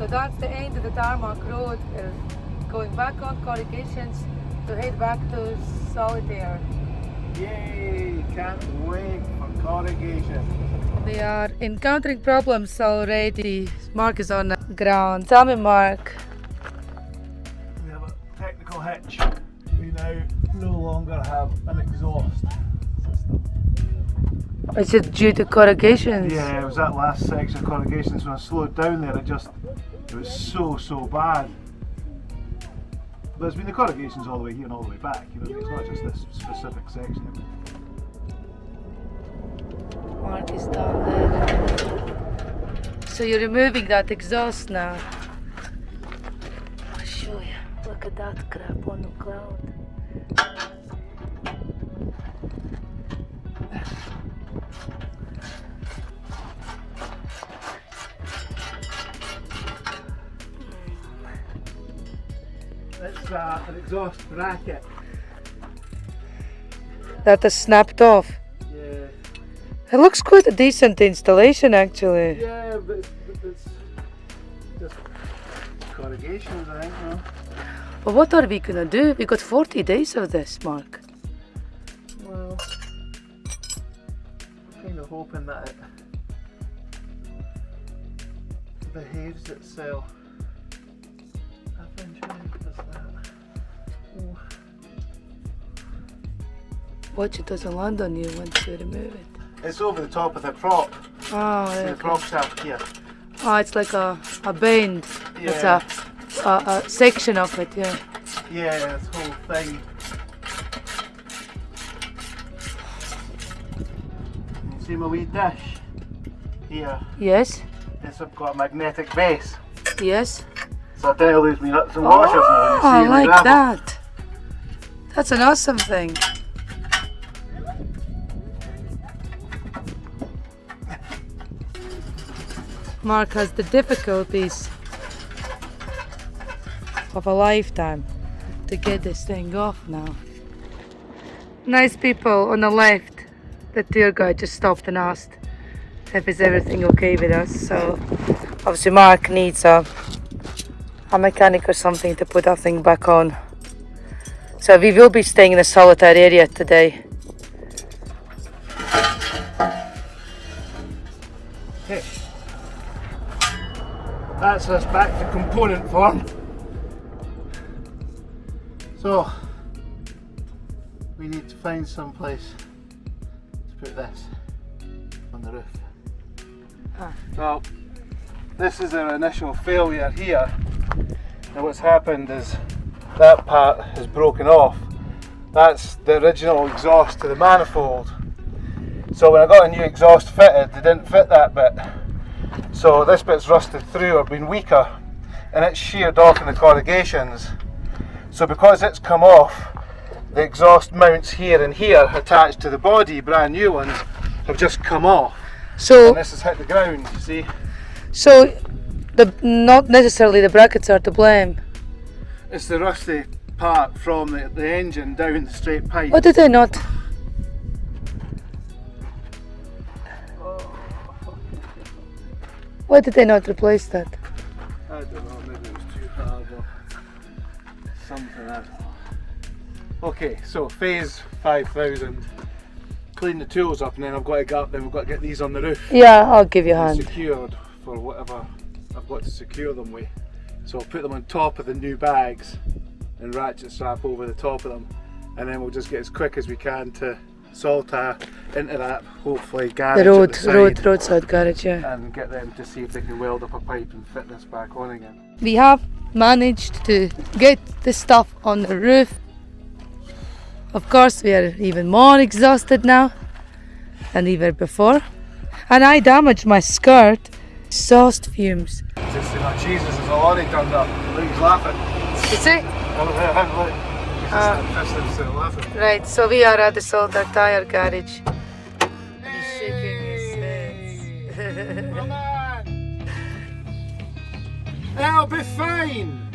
that's the end of the tarmac road. We're going back on corrugations to head back to Solitaire. Yay! Can't wait for corrugation. We are encountering problems already. Mark is on the ground. Tell me, Mark. We have a technical hitch. We now no longer have an exhaust system. Is it due to corrugations? Yeah, it was that last section of corrugations when I slowed down there. It was so bad. But there's been the corrugations all the way here and all the way back. You know, it's not just this specific section. Mark is down there. So you're removing that exhaust now. I'll show you. Look at that crap on the cloud. It's an exhaust bracket. That is snapped off. Yeah. It looks quite a decent installation actually. Yeah, but it's just corrugations, I think, you know. But what are we gonna do? We got 40 days of this, Mark. Well, I'm kind of hoping that it behaves itself. Eventually it does that. Oh. Watch it doesn't land on you once you remove it. It's over the top of the prop. Oh, See yeah. the prop shaft here. Oh, it's like a bend. It's Yeah. a section of it, yeah. Yeah, this whole thing. You see my wee dish here? Yes, It's got a magnetic base. yes. So I don't lose me nuts and washers now. You see Oh, I in the like gravel. that. That's an awesome thing. Mark has the difficulties of a lifetime to get this thing off now. Nice people on the left. The tour guide just stopped and asked if is everything okay with us. So obviously Mark needs a mechanic or something to put that thing back on. So we will be staying in the Solitaire area today. Okay. That's us back to component form. So we need to find some place to put this on the roof. Ah. So this is our initial failure here. And what's happened is that part has broken off. That's the original exhaust to the manifold. So when I got a new exhaust fitted, they didn't fit that bit. So this bit's rusted through or been weaker, and it's sheared off in the corrugations. So because it's come off, the exhaust mounts here and here attached to the body, brand new ones, have just come off. So And this has hit the ground, you see. So, not necessarily the brackets are to blame. It's the rusty part from the engine down the straight pipe. Why did they not? Why did they not replace that? I don't know, maybe it was too hard or something, I don't know. Okay, so phase 5000. Clean the tools up and then I've got to get up, then we've got to get these on the roof. Yeah, I'll give you a And hand. secured for whatever I've got to secure them with. So I'll put them on top of the new bags and ratchet strap over the top of them, and then we'll just get as quick as we can to Solitaire into that, hopefully garage The at the side, roadside garage, yeah. and get them to see if they can weld up a pipe and fit this back on again. We have managed to get the stuff on the roof. Of course, we are even more exhausted now than we were before. And I damaged my skirt. Exhaust fumes. Just you know, Jesus, there's a lorry turned up. Look, he's laughing. You see? Look. He's just laughing. Right, so we are at the Solitaire tire garage. He's shaking his head. Come on! That'll be fine!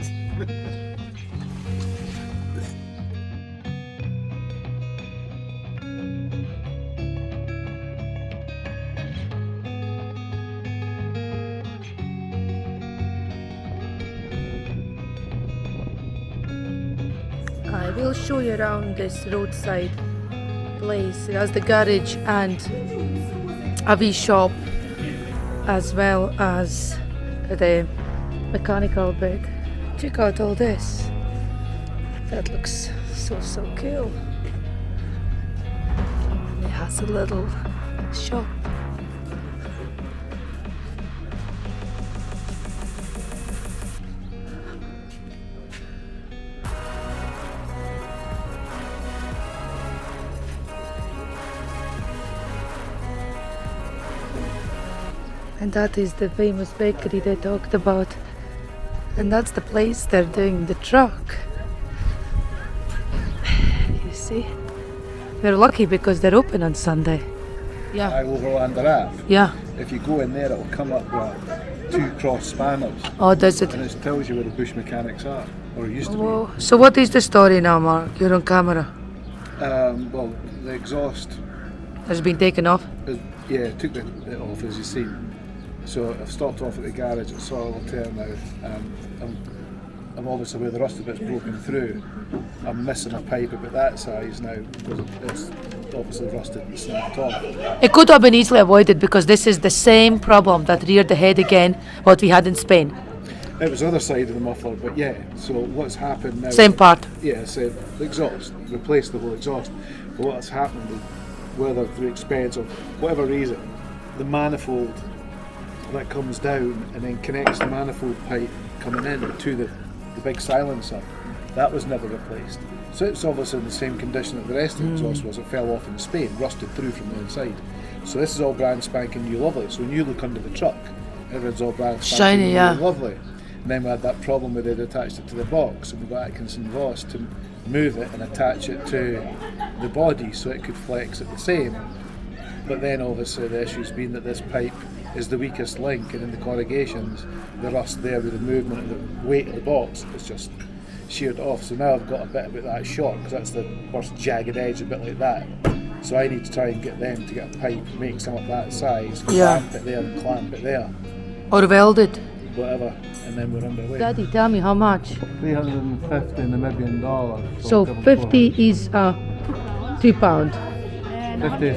I will show you around this roadside place. It has the garage and a wee shop, as well as the mechanical bit. Check out all this. That looks so cool. And it has a little shop. And that is the famous bakery they talked about. And that's the place they're doing the truck. You see? We're lucky because they're open on Sunday. Yeah. Overland Namibia. Yeah. If you go in there, it'll come up with 2 cross spanners. Oh, does it? And it tells you where the bush mechanics are, or it used to Whoa. So what is the story now, Mark? You're on camera. be. Well, the exhaust Has been taken off? took it off, as you see. So I've stopped off at the garage at Soil Turn now. I'm obviously where the rusted bit's broken through. I'm missing a pipe about that size now because it's obviously rusted and snapped off. It could have been easily avoided because this is the same problem that reared the head again, what we had in Spain. It was the other side of the muffler, but yeah. So what's happened now? Same part. Yeah, same. The exhaust. Replace the whole exhaust. But what's happened is, whether through expense or whatever reason, the manifold that comes down and then connects the manifold pipe coming in to the big silencer, that was never replaced. So it's obviously in the same condition that the rest of the exhaust was. It fell off in Spain, rusted through from the inside. So this is all brand spanking new lovely. So when you look under the truck, everything's all brand spanking Shiny, new yeah. lovely. And then we had that problem where they'd attached it to the box, and we got Atkinson Voss to move it and attach it to the body so it could flex it the same. But then obviously the issue's been that this pipe is the weakest link, and in the corrugations, the rust there with the movement of the weight of the box is just sheared off. So now I've got a bit about that short, because that's the worst jagged edge, a bit like that. So I need to try and get them to get a pipe, make some of that size, clamp it there and clamp it there, Or welded. whatever, and then we're underway. Daddy, tell me how much? 350 Namibian dollars. So 50 is £2. 50.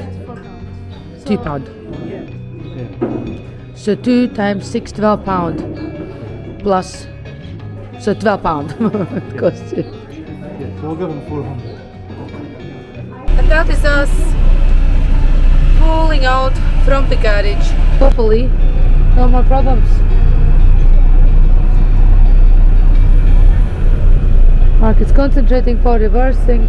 £2. Yeah. So 2 times 6, £12 plus. So £12 it costs you. Yeah, so we'll give them 400. And that is us pulling out from the garage. Hopefully, no more problems. Mark is concentrating for reversing.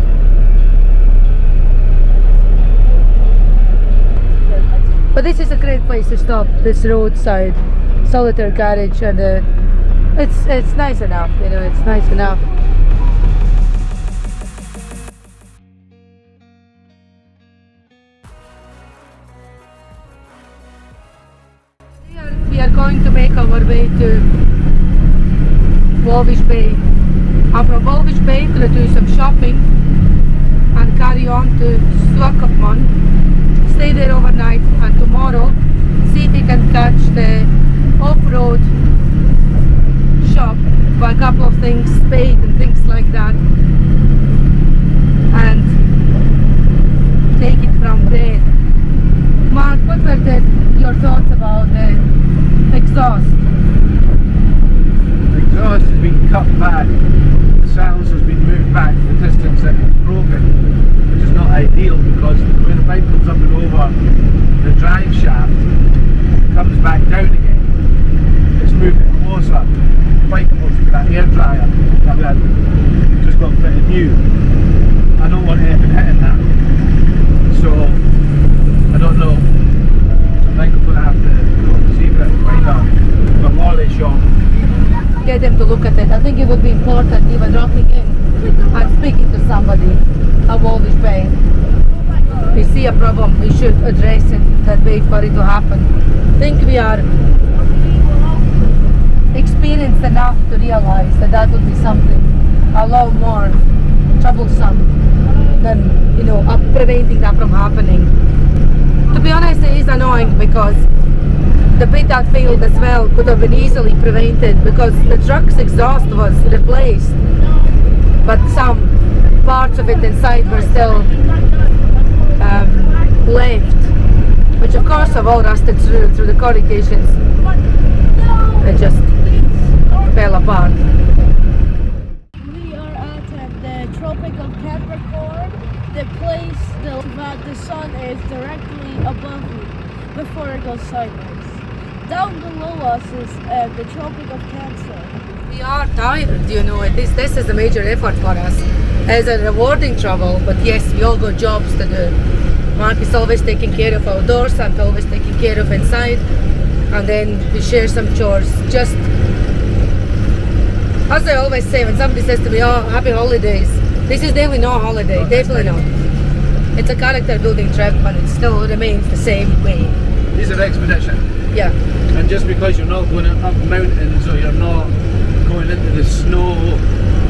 But this is a great place to stop, this roadside solitaire garage, and it's nice enough, you know, it's nice enough. We are going to make our way to Walvish Bay. And from Walvish Bay, we're going to do some shopping and carry on to Swakopmund. Stay there overnight, and tomorrow see if we can catch the off-road shop, buy a couple of things, spade and things like that, and take it from there. Mark, what were your thoughts about the exhaust? The exhaust has been cut back, the silencer has been moved back to the distance that it's broken, which is not ideal because when the pipe comes up and over the drive shaft, it comes back down again. It's moved it closer. The pipe goes to that air dryer that we had just got fitted new. I don't want anything hitting that. So I don't know. I think I'm going to have to go and see if I can find a lorry shop. Get them to look at it. I think it would be important even dropping in and speaking to somebody at Walvish Bay. If we see a problem, we should address it and wait for it to happen. I think we are experienced enough to realize that that would be something a lot more troublesome than, you know, preventing that from happening. To be honest, it is annoying because the bit that failed as well could have been easily prevented because the truck's exhaust was replaced, but some parts of it inside were still left, which of course have all rusted through the corrugations. It just fell apart. We are at the Tropic of Capricorn, the place that the sun is directly above you before it goes sideways. Down below us is the Tropic of Cancer. We are tired, you know. This is a major effort for us. It's a rewarding travel, but yes, we all got jobs to do. Mark is always taking care of outdoors, I'm always taking care of inside, and then we share some chores. Just as I always say, when somebody says to me, "Oh, happy holidays," this is definitely not a holiday, definitely not. It's a character building trip, and it still remains the same way. These are expedition. Yeah. And just because you're not going up mountains or you're not going into the snow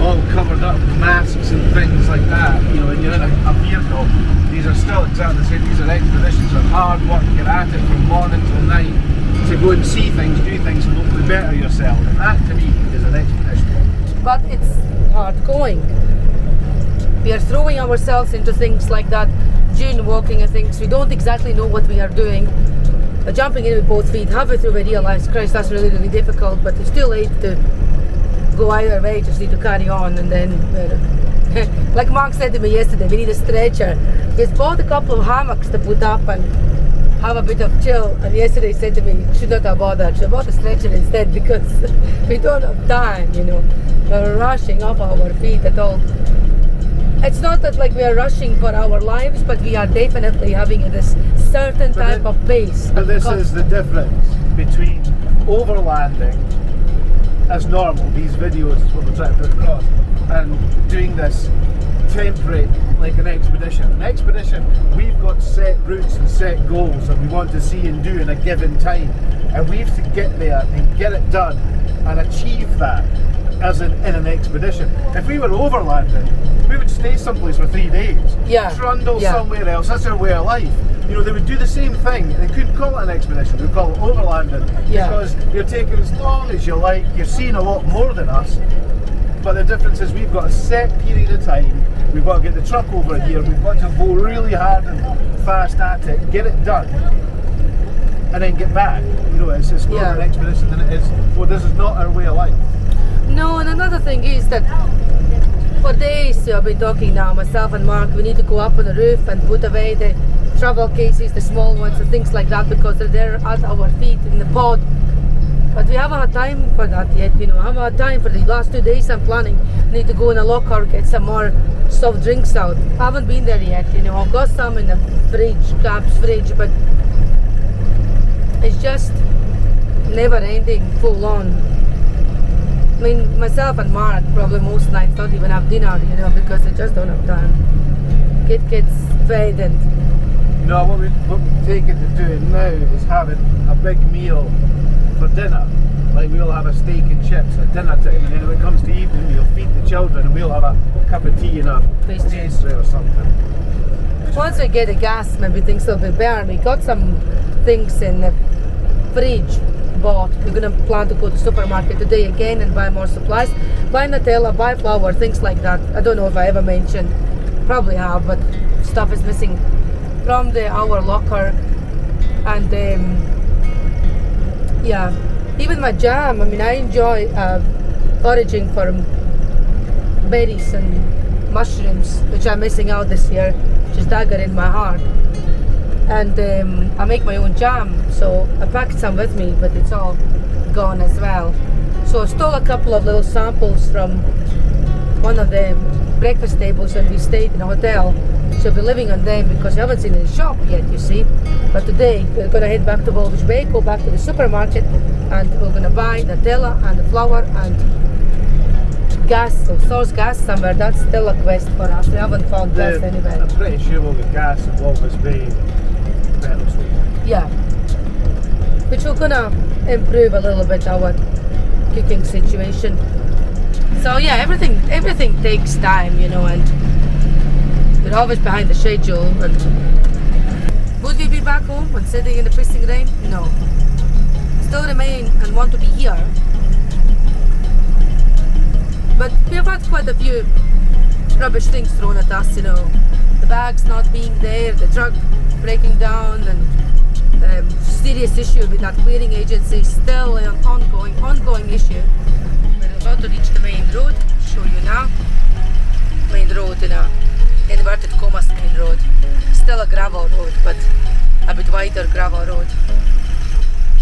all covered up with masks and things like that, you know, and you're in a vehicle, these are still exactly the same. These are expeditions, are hard work. You're at it from morning till night to go and see things, do things, and hopefully better yourself. And that to me is an expedition. But it's hard going. We are throwing ourselves into things like that, dune walking and things. We don't exactly know what we are doing. Jumping in with both feet, halfway through we realize, Christ, that's really, really difficult, but it's too late to go either way, just need to carry on. And then, like Mark said to me yesterday, we need a stretcher. He's bought a couple of hammocks to put up and have a bit of chill, and yesterday he said to me, should not have bought that, should have bought a stretcher instead, because we don't have time, you know. We're rushing off our feet at all. It's not that like we are rushing for our lives, but we are definitely having this certain type of pace. But this is the difference between overlanding as normal, these videos is what we're trying to put across, and doing this temporary, like an expedition. An expedition, we've got set routes and set goals that we want to see and do in a given time, and we have to get there and get it done and achieve that as in an expedition. If we were overlanding, we would stay someplace for 3 days, trundle somewhere else. That's our way of life. You know, they would do the same thing. They couldn't call it an expedition, they'd call it overlanding, because you're taking as long as you like, you're seeing a lot more than us. But the difference is we've got a set period of time, we've got to get the truck over here, we've got to go really hard and fast at it, get it done, and then get back. You know, it's more of an expedition than it is, well, this is not our way of life. No, and another thing is that for days I've been talking now, myself and Mark, we need to go up on the roof and put away the travel cases, the small ones and things like that, because they're there at our feet in the pod. But we haven't had time for that yet, you know. I haven't had time for the last 2 days. I'm planning, I need to go in a locker, get some more soft drinks out. I haven't been there yet, you know. I've got some in the fridge, Cap's fridge, but it's just never ending, full on. I mean, myself and Mark probably most nights don't even have dinner, you know, because they just don't have time. Get kids fed and... No, what we're taking to doing now is having a big meal for dinner. Like we'll have a steak and chips at dinner time, and then when it comes to evening, we'll feed the children and we'll have a cup of tea and a pastry or something. Once we get the gas, maybe things will be better. We got some things in the fridge bought. We're gonna plan to go to the supermarket today again and buy more supplies, buy Nutella, buy flour, things like that. I don't know if I ever mentioned, probably have, but stuff is missing from our locker. And yeah, even my jam. I mean, I enjoy foraging for berries and mushrooms, which I'm missing out this year, which is dagger in my heart. And I make my own jam, so I packed some with me, but it's all gone as well. So I stole a couple of little samples from one of the breakfast tables when we stayed in a hotel. So I'll be living on them because we haven't seen it in the shop yet, you see. But today we're going to head back to Walvish Bay, go back to the supermarket, and we're going to buy Nutella and the flour and gas, so source gas somewhere. That's still a quest for us. We haven't found gas anywhere. I'm pretty sure we'll get gas in Walvish Bay. Yeah, which we're gonna improve a little bit our cooking situation. So yeah, everything takes time, you know, and we're always behind the schedule. And would we be back home and sitting in the pissing rain? No. Still remain and want to be here. But we've had quite a few rubbish things thrown at us, you know, the bags not being there, the truck breaking down, and serious issue with that clearing agency, still an ongoing issue. We're about to reach the main road, show you now. Main road in a inverted commas main road. Still a gravel road, but a bit wider gravel road.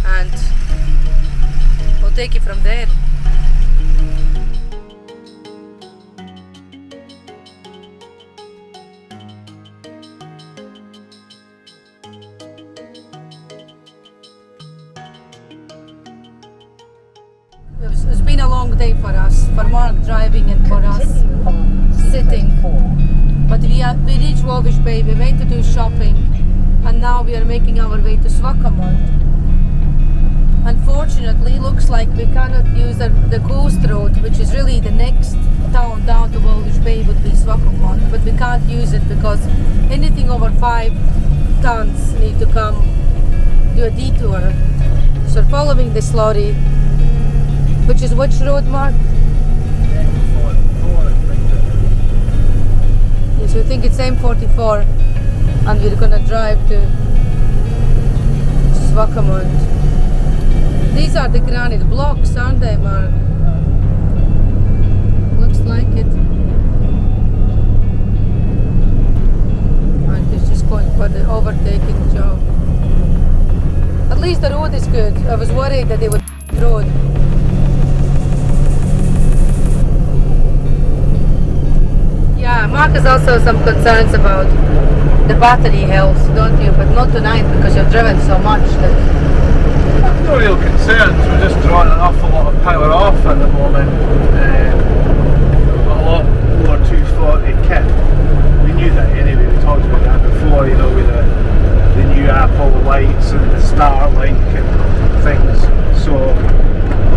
And we'll take it from there. It's been a long day for us, for Mark driving and for us sitting. But we reached Walvish Bay, we went to do shopping, and now we are making our way to Swakopmund. Unfortunately, looks like we cannot use the coast road, which is really the next town down to Walvish Bay would be Swakopmund, but we can't use it because anything over 5 tons need to come do a detour. So following this lorry, which is which road, Mark? Yes, we think it's M44, and we're gonna drive to Swakopmund. These are the granite blocks, aren't they, Mark? Looks like it. And he's just going for the overtaking job. At least the road is good. I was worried that they would road. Yeah, Mark has also some concerns about the battery health, don't you? But not tonight because you've driven so much that... No real concerns, we're just drawing an awful lot of power off at the moment. A lot more 240 kit. We knew that anyway, we talked about that before, you know, with the new Apple lights and the Starlink and things. So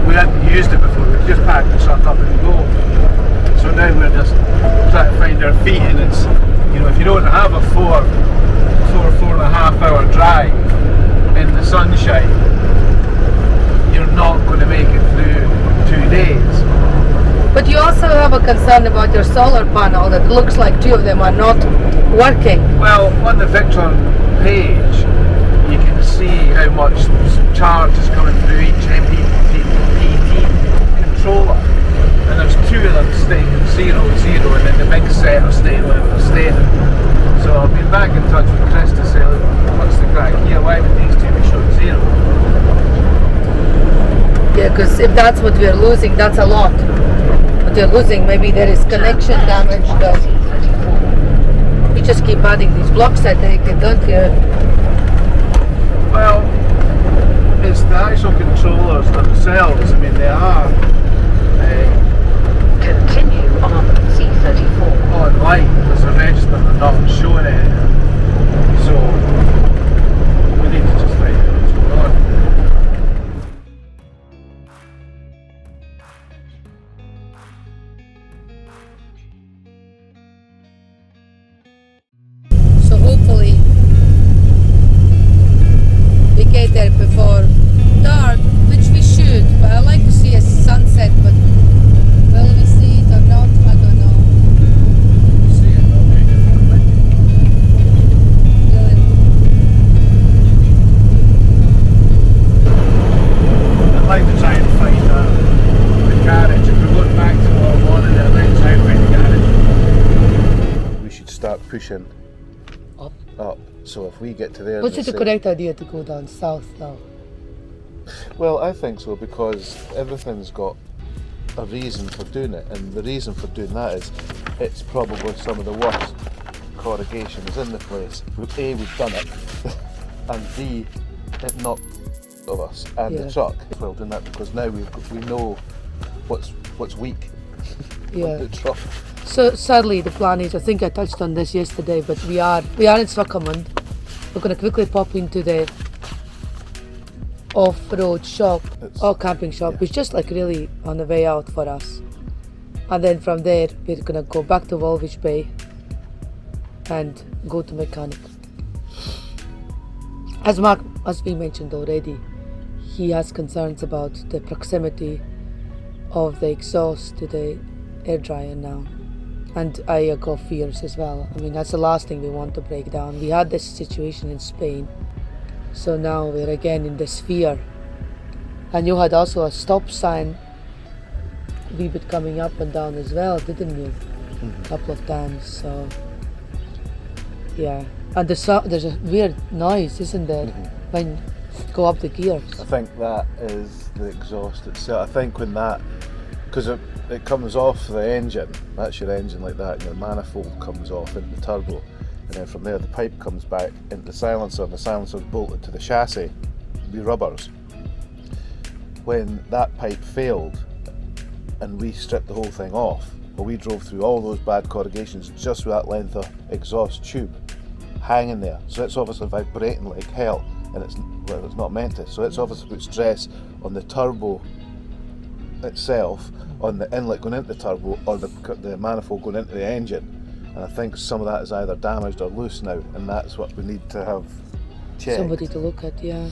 we hadn't used it before, we just packed the truck up and go. So now we're just trying to find our feet, and it's, you know, if you don't have a 4.5 hour drive in the sunshine, you're not going to make it through 2 days. But you also have a concern about your solar panel that looks like 2 of them are not working. Well, on the Victor page, you can see how much charge is coming through each MPPT controller. And there's 2 of them staying at 0, 0, and then the big set are staying where they're staying. So I've been back in touch with Chris to say, look, what's the crack here? Why would these 2 be showing 0? Yeah, because if that's what we're losing, that's a lot. What you're losing, maybe there is connection damage, though. You just keep adding these blocks, I take it, don't you? Well, it's the actual controllers themselves. I mean, they are continue on C34. online. There's a register, they're not showing it. So we need to just find out what's going on. So hopefully we get there before dark, which we should, but I like to see a sunset, but will we see it or not, I don't know. See it not very differently. Really. I'd like to try and find the garage. If we're going back to what I wanted, I'd like to try and find the garage. We should start pushing up. So if we get to there... What's the correct idea to go down south now? Well, I think so, because everything's got a reason for doing it, and the reason for doing that is it's probably some of the worst corrugations in the place. A, we've done it, and B, it knocked of us and the truck. Well, doing that because now we know what's weak on the truck. So sadly the plan is, I think I touched on this yesterday, but we are in Swakopmund. We're going to quickly pop into the off-road shop or camping shop, which is just like really on the way out for us. And then from there we're going to go back to Walvish Bay and go to mechanic. As we mentioned already, he has concerns about the proximity of the exhaust to the air dryer now. And I got fears as well. I mean, that's the last thing we want to break down. We had this situation in Spain, so now we're again in this fear. And you had also a stop sign, wee bit coming up and down as well, didn't you? A couple of times, so yeah. And there's a weird noise, isn't there, when you go up the gears? I think that is the exhaust itself. I think when that, because it comes off the engine, that's your engine like that, and your manifold comes off into the turbo, and then from there the pipe comes back into the silencer, and the silencer's bolted to the chassis, the rubbers. When that pipe failed and we stripped the whole thing off, well, we drove through all those bad corrugations just with that length of exhaust tube hanging there. So it's obviously vibrating like hell, and it's not meant to. So it's obviously put stress on the turbo itself, on the inlet going into the turbo, or the manifold going into the engine. And I think some of that is either damaged or loose now, and that's what we need to have checked. Somebody to look at, yeah.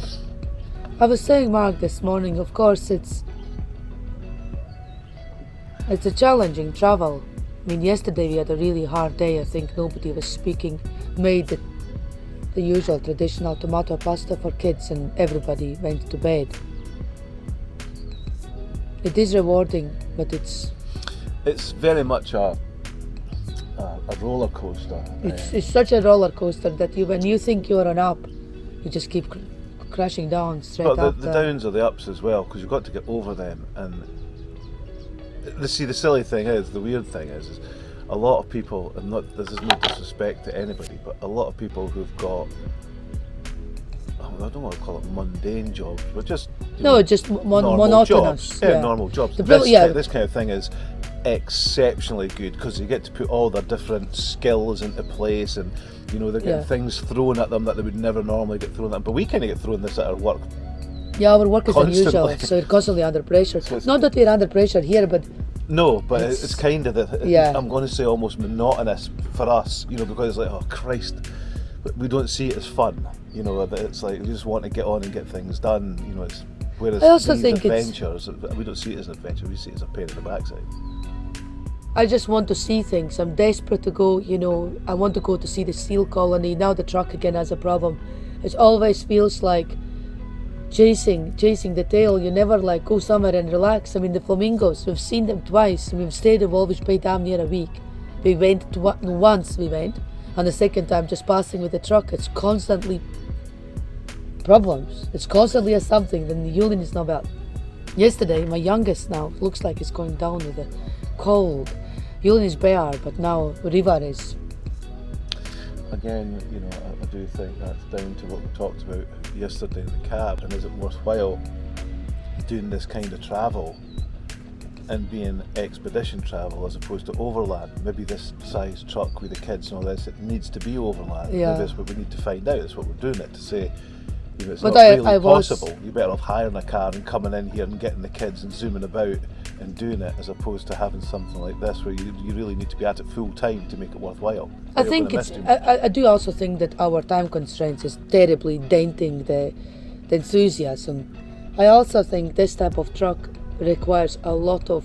I was saying, Mark, this morning, of course it's a challenging travel. I mean, yesterday we had a really hard day. I think nobody was speaking, made the usual traditional tomato pasta for kids, and everybody went to bed. It is rewarding, but it's very much a roller coaster. It's such a roller coaster that when you think you're on up, you just keep crashing down straight up. But the downs are the ups as well, because you've got to get over them. And the silly thing is, the weird thing is a lot of people, and this is no disrespect to anybody, but a lot of people who've got, I don't want to call it mundane jobs, but just just monotonous jobs. Yeah, normal jobs. This kind of thing is exceptionally good, because you get to put all their different skills into place, and they're getting things thrown at them that they would never normally get thrown at them. But we kind of get thrown this at our work. Yeah, our work is constantly. unusual, so we're constantly under pressure. Not that we're under pressure here, but no, but it's kind of I'm going to say almost monotonous for us, because it's like, oh Christ, we don't see it as fun. It's like we just want to get on and get things done. Whereas I also these think adventures, we don't see it as an adventure. We see it as a pain in the backside. I just want to see things. I'm desperate to go, I want to go to see the seal colony. Now the truck again has a problem. It always feels like chasing the tail. You never go somewhere and relax. I mean, the flamingos, we've seen them twice, and we've stayed, we've always paid damn near a week. We went once, and the second time just passing with the truck. It's constantly problems. It's constantly a something. Then the Yulin is not well. Yesterday, my youngest now looks like it's going down with a cold. Yulin is bare, but now Riva is. Again, I do think that's down to what we talked about yesterday in the cab. And is it worthwhile doing this kind of travel and being expedition travel as opposed to overland? Maybe this size truck with the kids and all this, it needs to be overland. Yeah. Maybe that's what we need to find out. That's what we're doing it to say. It's But not I really was- possible. You're better off hiring a car and coming in here and getting the kids and zooming about and doing it, as opposed to having something like this where you really need to be at it full time to make it worthwhile. I think I do also think that our time constraints is terribly denting the enthusiasm. I also think this type of truck requires a lot of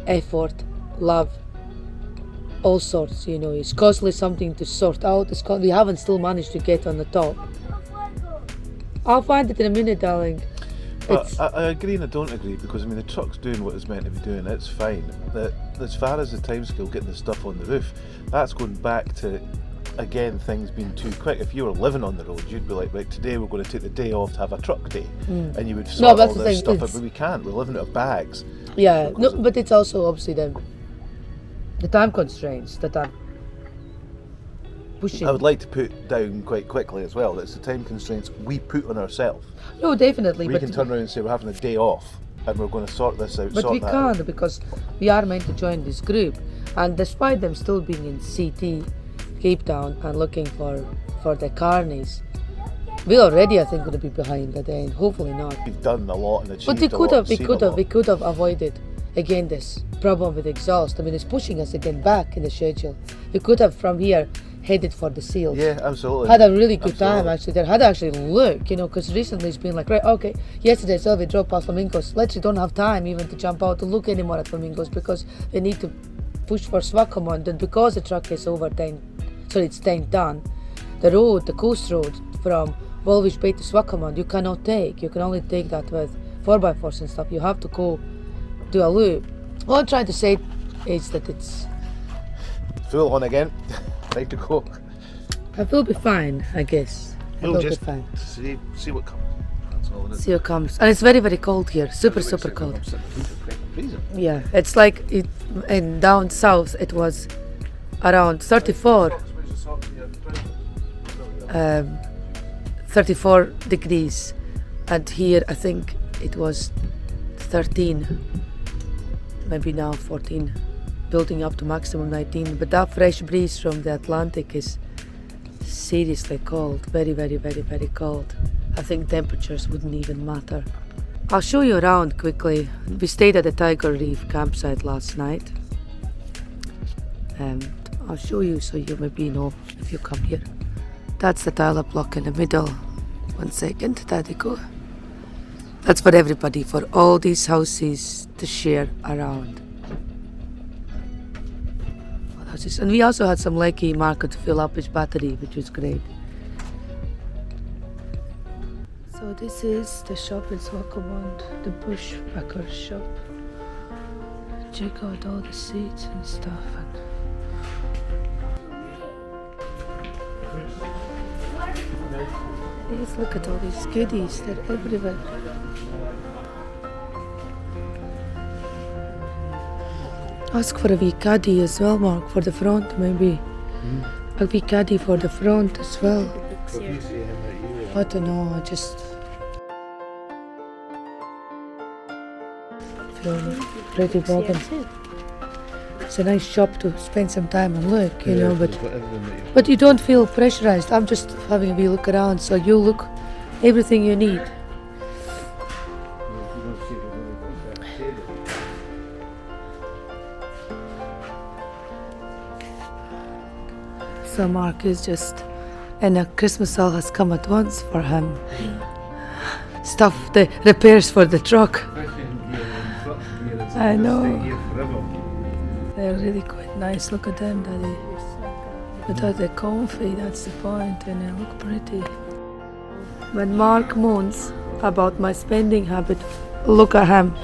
effort, love, all sorts. It's costly something to sort out. We haven't still managed to get on the top. I'll find it in a minute, darling. But I agree and I don't agree, because the truck's doing what it's meant to be doing. It's fine. As far as the timescale getting the stuff on the roof, that's going back to, again, things being too quick. If you were living on the road, you'd be like, right, today we're going to take the day off to have a truck day, and you would sort all this stuff out. But we can't. We're living out of bags. Yeah, no, but it's also obviously the time constraints that are pushing. I would like to put down quite quickly as well, that's the time constraints we put on ourselves. No, definitely. We can turn around and say we're having a day off and we're going to sort this out. But we can't, because we are meant to join this group, and despite them still being in CT, Cape Town, and looking for the carnies, we already, I think, going to be behind at the end. Hopefully not. We've done a lot and achieved But we we could have avoided again this problem with exhaust. I mean, it's pushing us again back in the schedule. We could have from here headed for the seals. Yeah, absolutely. Had a really good time actually there. Had actually look, because recently it's been like, right, okay, yesterday so we drove past flamingos. Literally don't have time even to jump out to look anymore at flamingos, because we need to push for Swakopmund, and because the truck is over 10, sorry, it's 10 ton, the road, the coast road from Walvis Bay to Swakopmund, you cannot take. You can only take that with 4x4s and stuff. You have to go do a loop. All I'm trying to say is that it's... Full on again. Right to go. I will be fine, I guess. I We'll will just be fine. see what comes. That's all it is. See what comes. And it's very, very cold here. Super cold. I'm sitting freezing. Yeah, it's like in down south it was around 34 degrees, and here I think it was 13, maybe now 14, building up to maximum 19. But that fresh breeze from the Atlantic is seriously cold, very, very, very, very cold. I think temperatures wouldn't even matter. I'll show you around quickly. We stayed at the Tiger Reef campsite last night, and I'll show you so you maybe know if you come here. That's the tile block in the middle. 1 second, there they go. That's for everybody, for all these houses to share around. And we also had some Lakey Marco to fill up his battery, which was great. So this is the shop in Swakopmund, the bushwhacker shop. Check out all the seats and stuff. Please look at all these goodies, they're everywhere. Ask for a wee caddy as well, Mark, for the front maybe. A wee caddy for the front as well. I don't know, I just feel pretty welcome. It's a nice shop to spend some time and look, you know, but you don't feel pressurized. I'm just having a wee look around, so you look everything you need. So Mark is just, and a Christmas all has come at once for him. Stuff, the repairs for the truck. I know. They're really quite nice. Look at them, Daddy. But they're comfy, that's the point, and they look pretty. When Mark moans about my spending habit, look at him.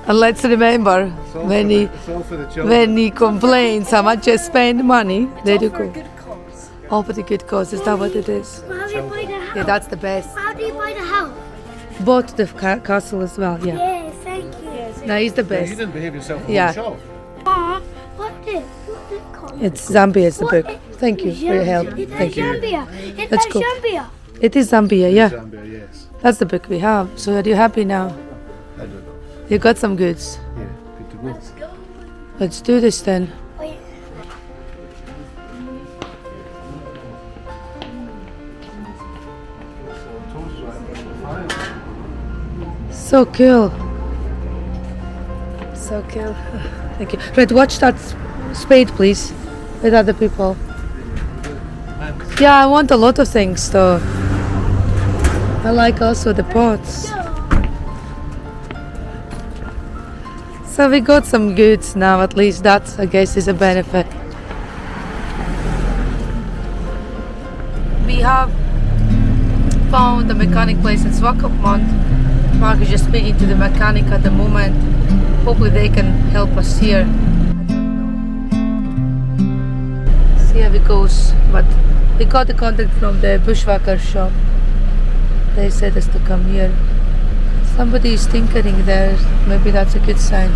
And let's remember, when he complains how much I spend money, there you go. All for the good cause, is that what it is? How do you buy the house? Yeah, that's the best. How do you buy the house? Bought the castle as well, yeah. Yeah, thank you. No, he's the You best. didn't behave yourself in Yeah. the shop. What's it called? It's Zambia is the book. Thank you for your help. It's Thank you. Zambia. It's Let's go. Zambia. It is Zambia, yeah. Zambia, yes. That's the book we have. So are you happy now? I don't know. You got some goods. Yeah, good to go. Let's do this then. Wait. So cool. So cool. Thank you. Red, watch that spade, please, with other people. Yeah, I want a lot of things, though. I like also the pots. So we got some goods now, at least that, I guess, is a benefit. We have found the mechanic place in Swakopmund. Mark is just speaking to the mechanic at the moment. Hopefully they can help us here. See how it goes. But we got the contact from the bushwhacker shop. They said us to come here. Somebody is tinkering there. Maybe that's a good sign.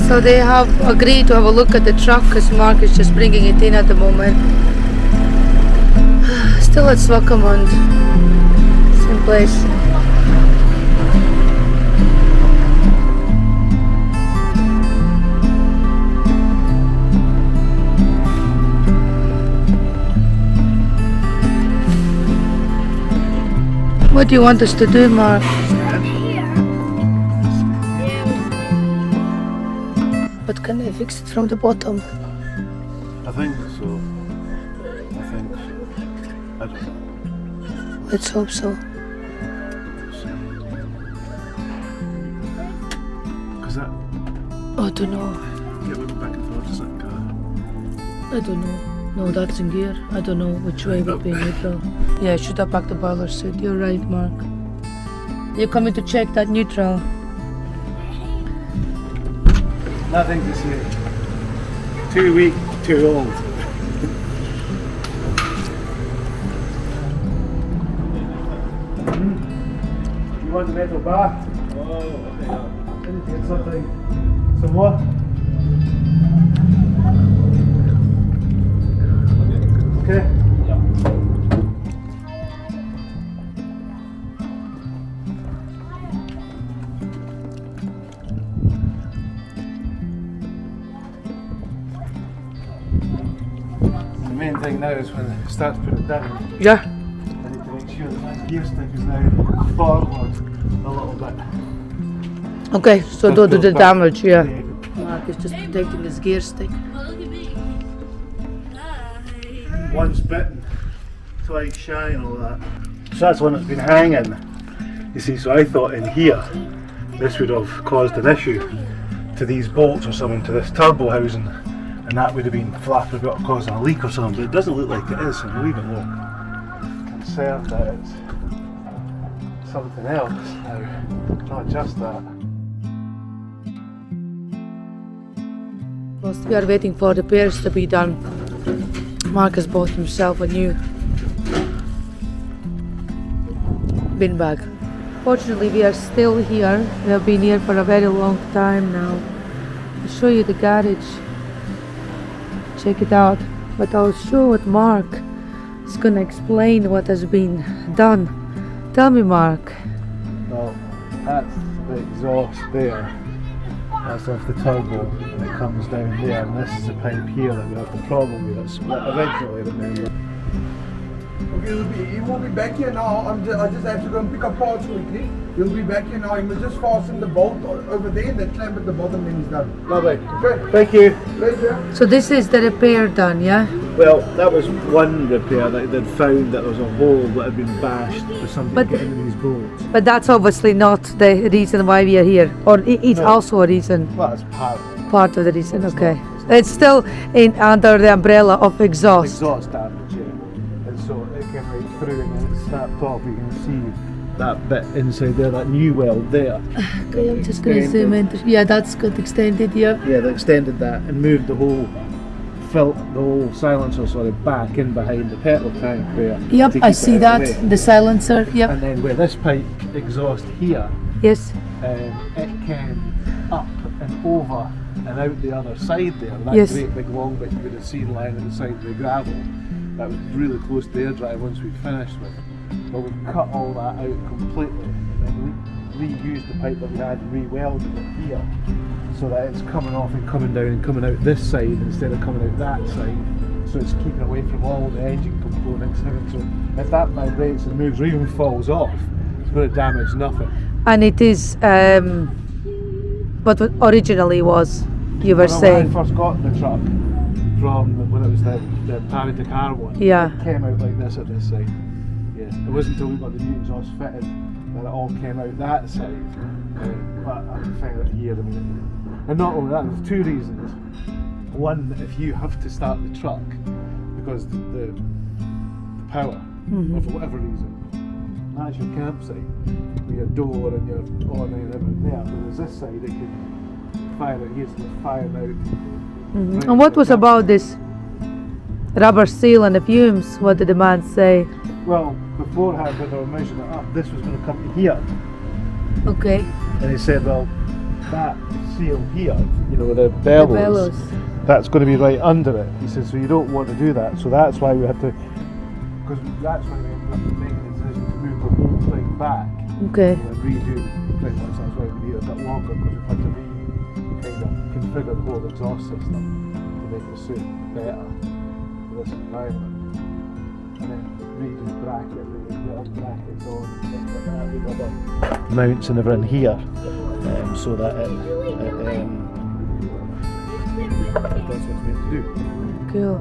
So they have agreed to have a look at the truck because Mark is just bringing it in at the moment. Still at Swakopmund. Same place. What do you want us to do, Mark? But can they fix it from the bottom? I think so. I don't know. Let's hope so. don't know. Yeah, we'll go back and forth to that car. I don't know. No, that's in gear. I don't know which way would be neutral. Yeah, should have packed the boiler suit. You're right, Mark. You're coming to check that neutral. Nothing to say. Too weak, too old. You want the metal bar? Oh, okay. Get something. Some what? Okay. Yeah. The main thing now is when it starts to put it down, Yeah. I need to make sure that my gear stick is now forward a little bit. Okay, so don't do the Back. damage, yeah. Mark is just protecting his gear stick. Once bitten, twice shy and all that. So that's one that's been hanging. You see, so I thought in here, this would have caused an issue to these bolts or something, to this turbo housing, and that would have been flapping about causing a leak or something, but it doesn't look like it is, so I'm a wee bit more concerned that it's something else now, not just that. Whilst we are waiting for repairs to be done, Mark has bought himself a new bin bag. Fortunately, we are still here. We have been here for a very long time now. I'll show you the garage. Check it out. But I'll show what Mark is going to explain what has been done. Tell me, Mark. Well, that's the exhaust there. That's off the turbo, and it comes down there, and this is the pipe here that we have the problem with. It's split originally, remember. Okay, he will be back here now. I just have to go and pick up parts quickly. He'll be back here now. He must just fasten the bolt over there and then clamp at the bottom when he's done. Lovely. Okay. Thank you. Later. So this is the repair done, yeah? Well, that was one repair that they'd found that there was a hole that had been bashed for somebody But- to get into these bolts. But that's obviously not the reason why we are here. Or it's No. also a reason, Well, that's part of the reason, It's okay. not. It's still under the umbrella of exhaust. exhaust damage, yeah. And so it came right through and then it snapped off. You can see that bit inside there, that new weld there. Okay, I'm just going to zoom in. Yeah, that's good, extended, yeah. Yeah, they extended that and moved the whole silencer back in behind the petrol tank there. Yep, to I keep see it out of that, the way. the silencer, yep, And then where this pipe exhaust here, yes. it came up and over and out the other side there. That Yes. great big long bit you would have seen lying at the side of the gravel. That was really close to air dry once we'd finished with. But we've cut all that out completely and then reused the pipe that we had and re-welded it here so that it's coming off and coming down and coming out this side instead of coming out that side. So it's keeping away from all the engine components and everything. So if that vibrates and moves or even falls off, it's going to damage nothing. And it is what it originally was, you were When I saying. first got the truck from when it was the Parry to car one, Yeah. it came out like this at this side. Yeah, it wasn't until we got the new exhaust fitted that it all came out that side. But I found it here, and not only that, there's two reasons. One, if you have to start the truck because the power, or for whatever reason, that's your campsite with your door and your awning and everything there. But there's this side that can fire out here, so it's firing out. Right And what into was the about this rubber seal and the fumes? What did the man say? Well, beforehand when they were measuring it up, this was going to come to here. Okay, And he said, well, that seal here, you know, the bellows, the bellows. that's going to be right under it. He said, so you don't want to do that. So that's why we had to, because that's why we ended up making the decision to move the whole thing back Okay, and redo pretty much. That's why we need it a bit longer, because we've had to kind of configure the whole exhaust system to make the suit better for this environment. And then redo the bracket, brackets on, things like that, with other mounts and everything here, so that it does what it's meant to do. cool.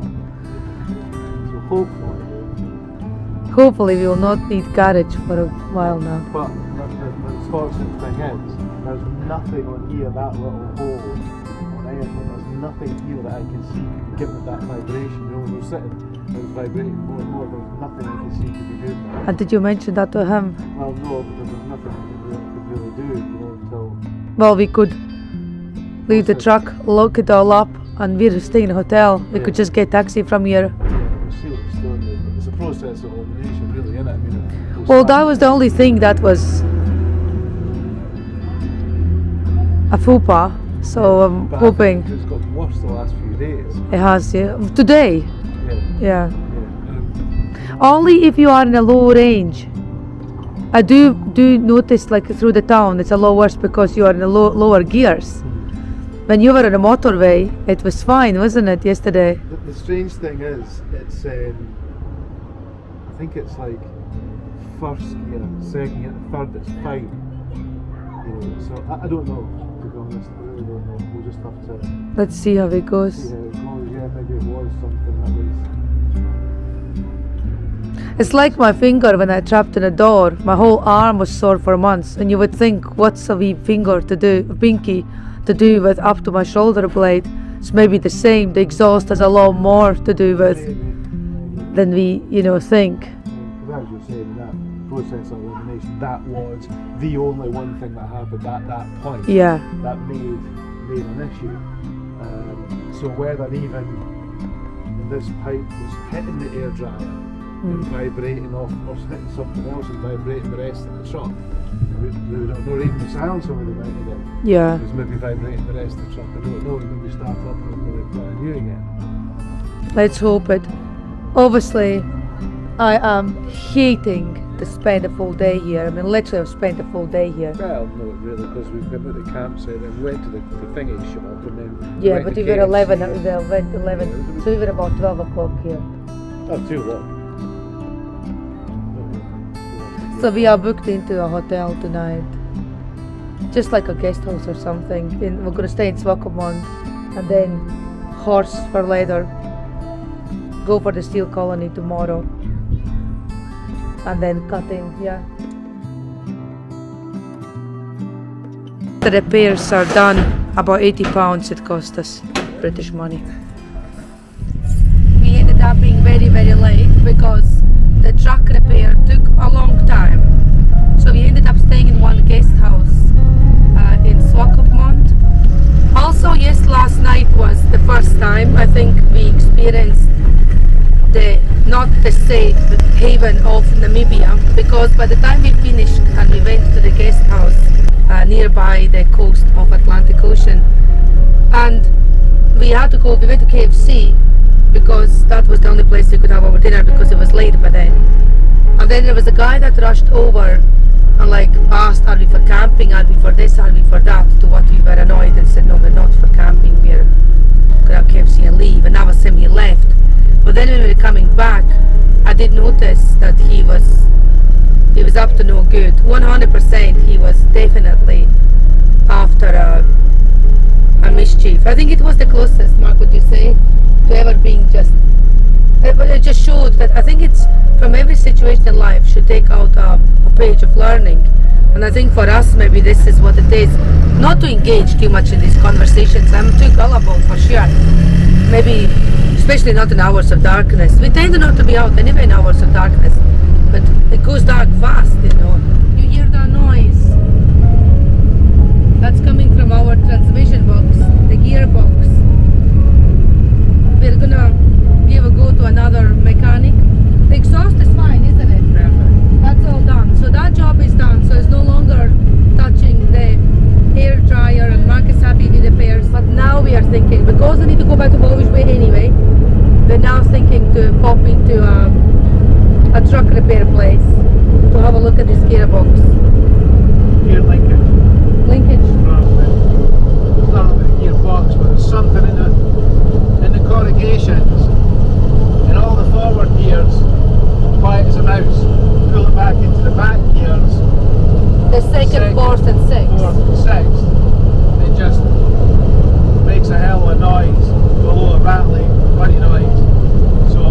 So hopefully, Hopefully we will not need garage for a while now. but the fortunate thing is, there's nothing on here, that little hole head, but there's nothing here that I can see could be giving it that vibration. You know, when we're sitting, it was vibrating more and more. There was nothing I could see could be doing that. And did you mention that to him? Well, no, because there's nothing we could really do, you know, until... Well, we could leave the truck, lock it all up, and we're staying in a hotel. We could just get taxi from here. Yeah, we'll see what's still in there. But it's a process of elimination, really, isn't it? I mean, Well, that was the only thing that was a faux pas. So I'm but I hoping think it's got worse the last few days. it has. Yeah, today. Yeah, Yeah. yeah. Only if you are in a low range. I do notice, like through the town, it's a lot worse because you are in the lower gears. When you were on the motorway, it was fine, wasn't it, yesterday? The strange thing is, it's I think it's like first gear, second gear, third, it's fine. You know, so I don't know, to be honest. I really don't know. We'll just have to Let's see how it see goes. how it goes. Yeah, maybe it was something that was. It's like my finger when I trapped in a door. My whole arm was sore for months, and you would think, what's a wee finger to do, a pinky, to do with up to my shoulder blade? It's maybe the same. The exhaust has a lot more to do with than we, think. Because as you're saying, that process of elimination, that was the only one thing that happened at that point. Yeah. That made an issue. So whether even this pipe was hitting the air dryer and vibrating off, or hitting something else and vibrating the rest of the truck, we don't know. Even the silencer would have rented it. Yeah. It was maybe vibrating the rest of the truck. I don't know. Maybe start up and like brand new again. Let's hope it. Obviously, I am hating to spend a full day here. I mean, literally, I've spent a full day here. Well, no, really, because we came out the campsite and went to the thingy shop and then. Yeah, went but to we were 11, KFC. so we were about 12 o'clock here. Oh, too long. So we are booked into a hotel tonight, just like a guest house or something. We're going to stay in Swakopmund and then horse for later. Go for the steel colony tomorrow, and then cutting. Yeah. The repairs are done. About £80 it cost us, British money. We ended up being very, very late because the truck repair took a long time. So we ended up staying in one guest house in Swakopmund. Also, yes, last night was the first time I think we experienced not the safe haven of Namibia, because by the time we finished and we went to the guest house nearby the coast of Atlantic Ocean, and we went to KFC because that was the only place we could have our dinner because it was late by then. And then there was a guy that rushed over and asked, are we for camping, are we for this, are we for that, to what we were annoyed and said, no, we're not for camping, we're gonna have KFC and leave. And that was him, he left. But then when we were coming back, I did notice that he was up to no good. 100% he was definitely after a mischief. I think it was the closest, Mark, would you say, to ever being just... It just showed that I think it's, from every situation in life, should take out a page of learning. And I think for us, maybe this is what it is. Not to engage too much in these conversations. I'm too gullible for sure. Maybe, especially not in hours of darkness. We tend not to be out anyway in hours of darkness. But it goes dark fast, You hear that noise? That's coming from our transmission box, the gearbox. We're gonna give a go to another mechanic. The exhaust is fine, isn't it? Perfect. That's all done. So that job is done. So it's no longer touching the hair dryer, and Mark is happy with the repairs. But now we are thinking, because we need to go back to Bowish Way anyway, we're now thinking to pop into a truck repair place to have a look at this gearbox. Gear linkage. Linkage. It's not a gearbox, but there's something in the corrugations, and all the forward gears, quiet as a mouse, pull it back into the back gears. The second, fourth and sixth. Fourth and sixth. It just makes a hell of a noise, below a rattling, funny noise. So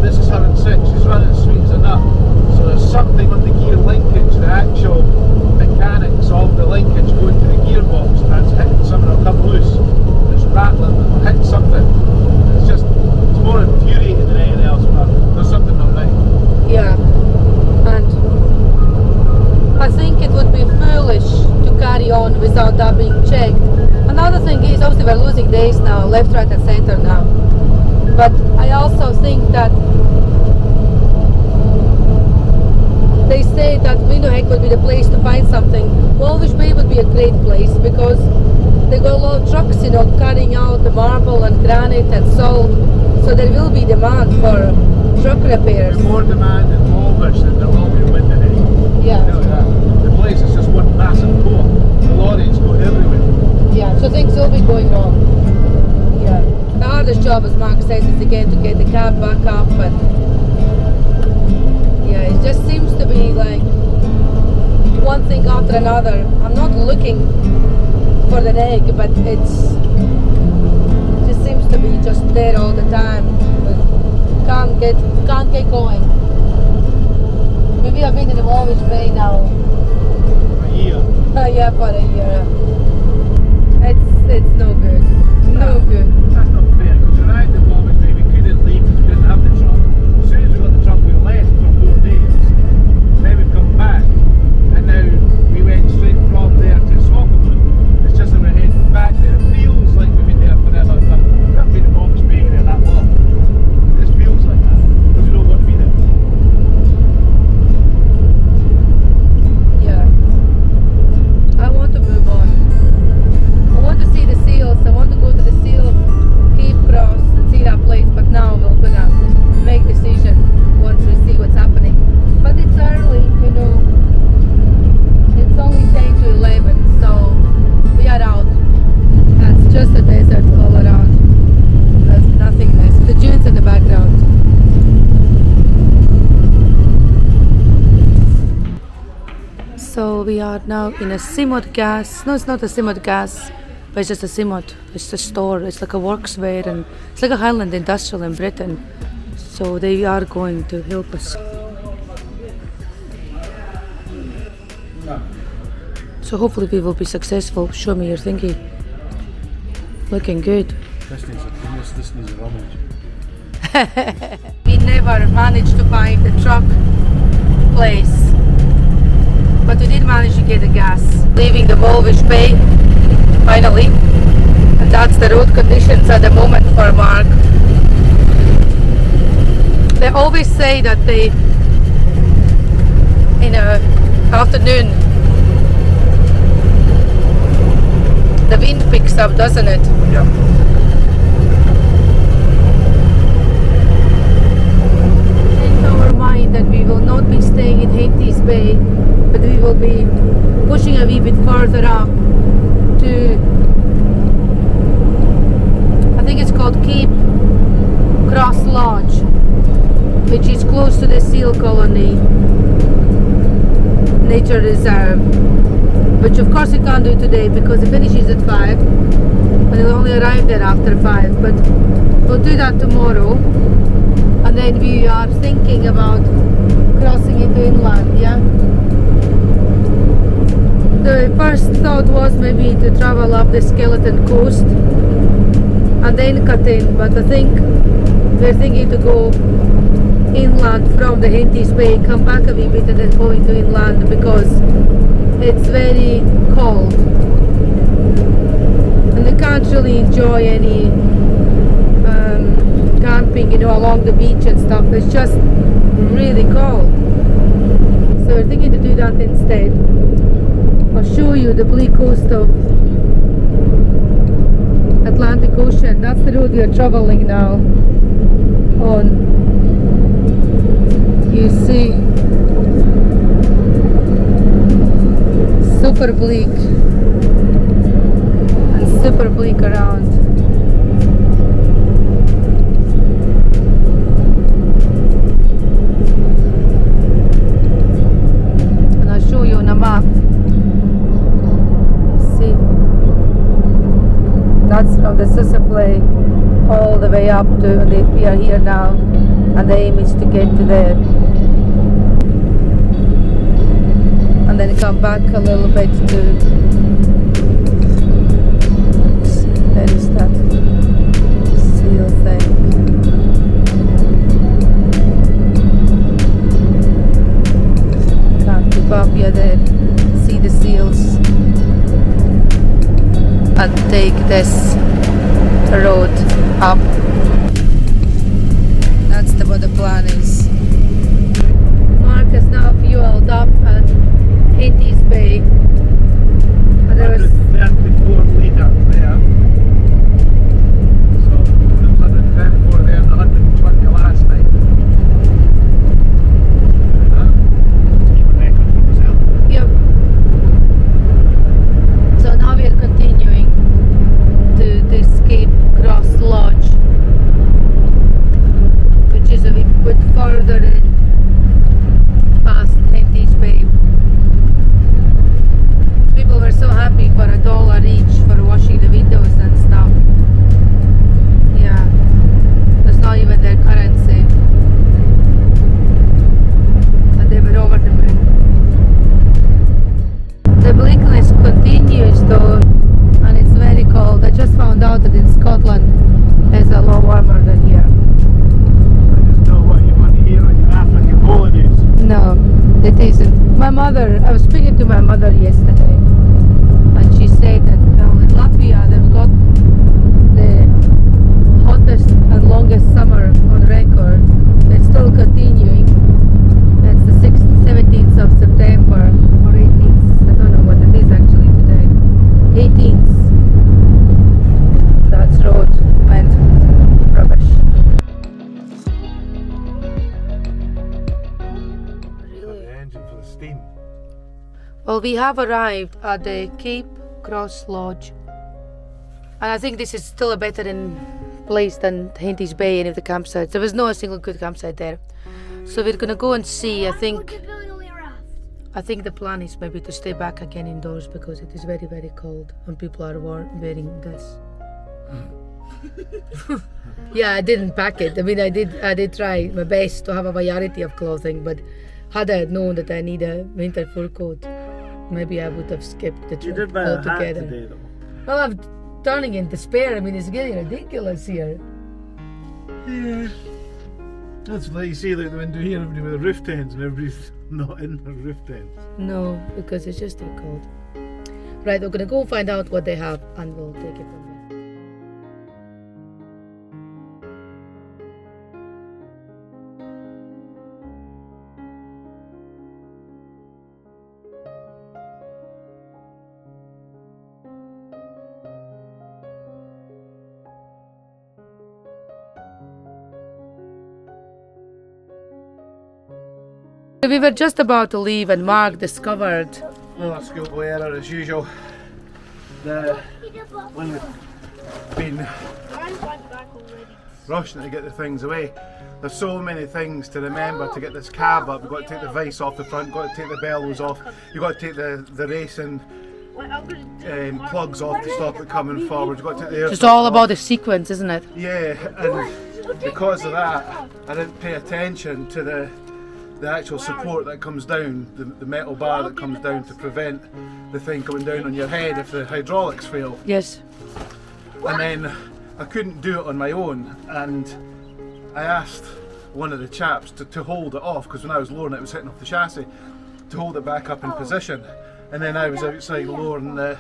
this is her in six, she's running as sweet as a nut. So there's something on the gear linkage, the actual are being checked. Another thing is, obviously we're losing days now, left, right and center now. But I also think that they say that Windhoek would be the place to find something. Walvis Bay would be a great place because they got a lot of trucks, you know, carrying out the marble and granite and salt. So there will be demand for truck repairs. There's more demand in Walvis than there will be in Windhoek. Yeah. The place is just one massive port. The lorries go everywhere. Yeah, so things will be going wrong. Yeah. The hardest job, as Mark says, is again to get the cab back up, and yeah, it just seems to be like one thing after another. I'm not looking for the egg, but it just seems to be just there all the time. But can't get going. Maybe I've been in the Walvis Bay now. A year. Yeah, for a year. It's no good. No good. That's not fair, because when I did Walvis Bay, we couldn't leave because we didn't have the truck. As soon as we got the truck, we left for 4 days. Then we come back, and now we went straight from there to Swakopmund. It's just that we're heading back there. It feels like we've been there forever, but we haven't been in Walvis Bay there that long. It just feels like that, because we don't want to be there. Yeah. I want to move on. I want to see the seals. I want to go to the seal Cape Cross and see that place. But now we're gonna make decision once we see what's happening. But it's early, you know. It's only 10 to 11, so we are out. That's just a desert all around. There's nothingness. The dunes in the background. So we are now in a Simod gas. No, it's not a Simod gas, but it's just a Simod. It's a store. It's like a workswear, and it's like a Highland Industrial in Britain. So they are going to help us. So hopefully we will be successful. Show me your thingy. Looking good. This needs a rummage. We never managed to find the truck place, but we did manage to get the gas. Leaving the Walvis Bay, finally, and that's the road conditions at the moment for Mark. They always say that they, in the afternoon, the wind picks up, doesn't it? Yeah. Change our mind that we will not be staying in Henties Bay, but we will be pushing a wee bit further up to, I think it's called Cape Cross Lodge, which is close to the seal colony nature reserve, which of course we can't do today because it finishes at 5 and we'll only arrive there after 5, but we'll do that tomorrow. And then we are thinking about crossing into inland, yeah? The first thought was maybe to travel up the Skeleton Coast and then cut in, but I think we're thinking to go inland from the Henties Bay, come back a wee bit and then go into inland because it's very cold. And we can't really enjoy any camping, you know, along the beach and stuff. It's just really cold. So we're thinking to do that instead. I'll show you the bleak coast of Atlantic Ocean. That's the road we are traveling now on. You see, super bleak and super bleak around. And I'll show you on a map. See, that's from the Sisselflay all the way up to, we are here now, and the aim is to get to there. And then come back a little bit to, there is that seal thing. Can't keep up, yeah, there, see the seals. this road up. That's what the plan is. Mark is now fueled up at Henty's Bay. And there was 134 litre there. So there was 134 there and 120 last night. Keep a record for myself. Yep. So now we are continuing to this Cape Cross Lodge, which is a bit further in past Henty's Bay. People were so happy for $1 each for washing the windows and stuff. Yeah, that's not even their currency. And they were over the moon. The bleakness continues though, and it's very cold. I just found out that in Scotland it's a lot warmer than here. I just know what you want to hear on your African holidays. No, it isn't. My mother, I was speaking to my mother yesterday, and she said that well, in Latvia they've got the hottest and longest summer on record. It's still continuing. It's the 17th of September or 18th. I don't know what it is actually today. 18th. That's road and rubbish. The engine for the steam. Well, we have arrived at the Cape Cross Lodge, and I think this is still a better place than Henty's Bay, any of the campsites. There was no single good campsite there, so we're gonna go and see. I think the plan is maybe to stay back again indoors because it is very, very cold and people are wearing this. Yeah, I didn't pack it. I mean, I did try my best to have a variety of clothing, but had I known that I need a winter fur coat, maybe I would have skipped the You trip did buy a hat altogether. today though. Well, I'm turning in despair. I mean, it's getting ridiculous here. Yeah. That's like you see like the window here, everybody with the roof tents and everybody's not in the roof tents. No, because it's just too cold. Right, we're gonna go find out what they have and we'll take it from there. We were just about to leave and Mark discovered. Well, that's schoolboy error as usual. When we've been rushing to get the things away, there's so many things to remember to get this cab up. You've got to take the vice off the front, you've got to take the bellows off, you've got to take the racing plugs off to stop it coming forward, you've got to take the air Just all about the sequence, isn't it? Yeah, and because of that, I didn't pay attention to the actual support that comes down, the metal bar that comes down to prevent the thing coming down on your head if the hydraulics fail. Yes. And then I couldn't do it on my own, and I asked one of the chaps to hold it off, because when I was lowering it, it was hitting off the chassis, to hold it back up in position. And then I was outside lowering the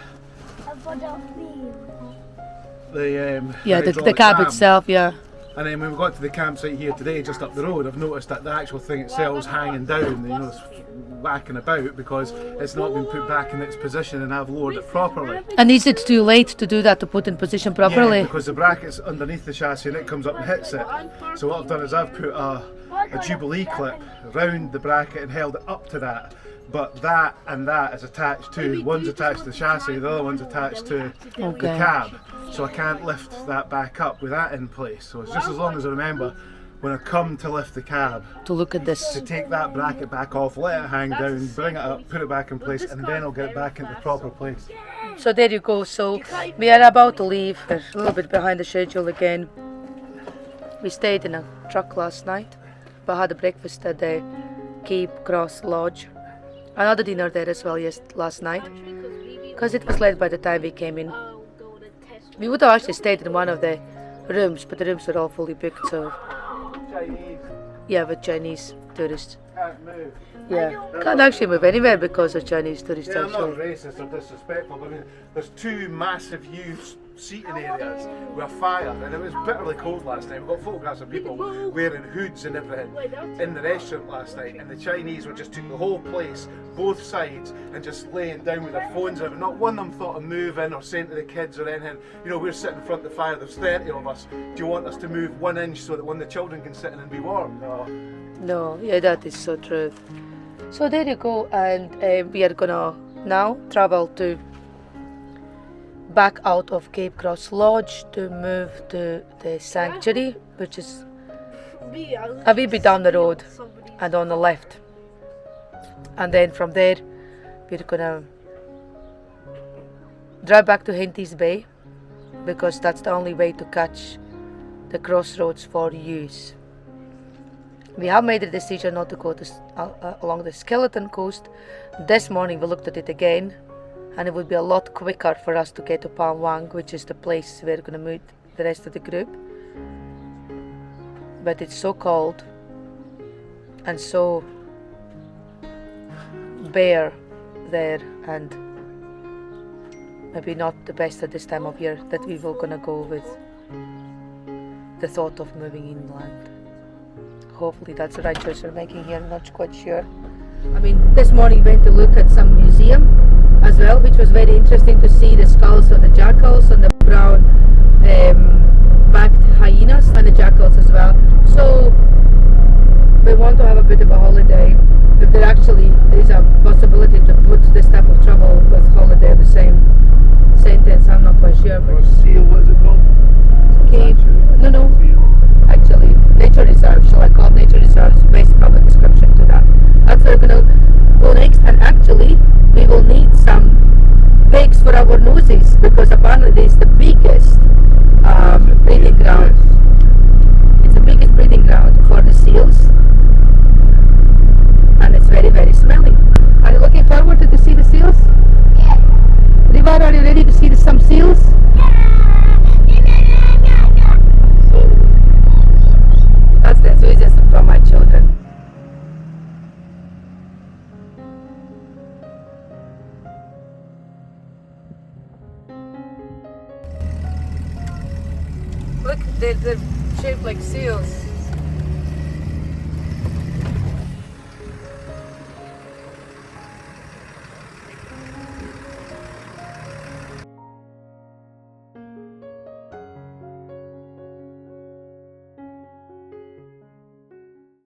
the cab jam. itself, yeah. And then when we got to the campsite here today, just up the road, I've noticed that the actual thing itself is hanging down, you know, it's whacking about because it's not been put back in its position and I've lowered it properly. And is it too late to do that, to put in position properly? Yeah, because the bracket's underneath the chassis and it comes up and hits it. So what I've done is I've put a Jubilee clip around the bracket and held it up to that. But that and that is attached to, one's attached to the chassis, the other one's attached to the cab. So I can't lift that back up with that in place. So it's just as long as I remember when I come to lift the cab, to look at this. to take that bracket back off, let it hang down, bring it up, put it back in place, and then I'll get it back into the proper place. So there you go. So we are about to leave. We're a little bit behind the schedule again. We stayed in a truck last night, but had a breakfast at the Cape Cross Lodge. Another dinner there as well last night, because it was late by the time we came in. We would have actually stayed in one of the rooms, but the rooms were all fully booked, so Chinese. yeah, with Chinese. tourists. Can't move. Yeah, can't actually move anywhere because of Chinese tourists. Yeah, I'm not Actually, racist or disrespectful, but I mean, there's two massive youth seating areas with a fire, and it was bitterly cold last night. We got photographs of people wearing hoods and everything in the restaurant last night, and the Chinese were just took the whole place, both sides, and just laying down with their phones out. Not one of them thought of moving or saying to the kids or anything, you know, we're sitting in front of the fire, there's 30 of us, do you want us to move 1 inch so that when the children can sit in and be warm? No. no, yeah, that is so true. So there you go, and we are gonna now travel to back out of Cape Cross Lodge to move to the sanctuary, which is a wee bit down the road and on the left. And then from there, we're gonna drive back to Henty's Bay because that's the only way to catch the crossroads for use. We have made a decision not to go to, along the Skeleton Coast. This morning we looked at it again, and it would be a lot quicker for us to get to Palm Wang, which is the place we're going to meet the rest of the group. But it's so cold and so bare there, and maybe not the best at this time of year, that we were going to go with the thought of moving inland. Hopefully that's the right choice we're making here, I'm not quite sure. I mean, this morning we went to look at some museum as well, which was very interesting to see the skulls of the jackals and the brown backed hyenas and the jackals as well. So we want to have a bit of a holiday. If there actually is a possibility to put this type of travel with holiday in the same sentence, I'm not quite sure. But Seal, what is it called? Cape, no, actually nature reserve, shall I call it nature reserve, is best public description to that. That's where we're going to go next, and actually we will need some pigs for our noses because apparently this is the biggest breeding ground. It's the biggest breeding ground for the seals, and it's very, very smelly. Are you looking forward to see the seals? Yeah. Rivar, are you ready to see some seals? That's the enthusiasm from my children. Look, they're shaped like seals.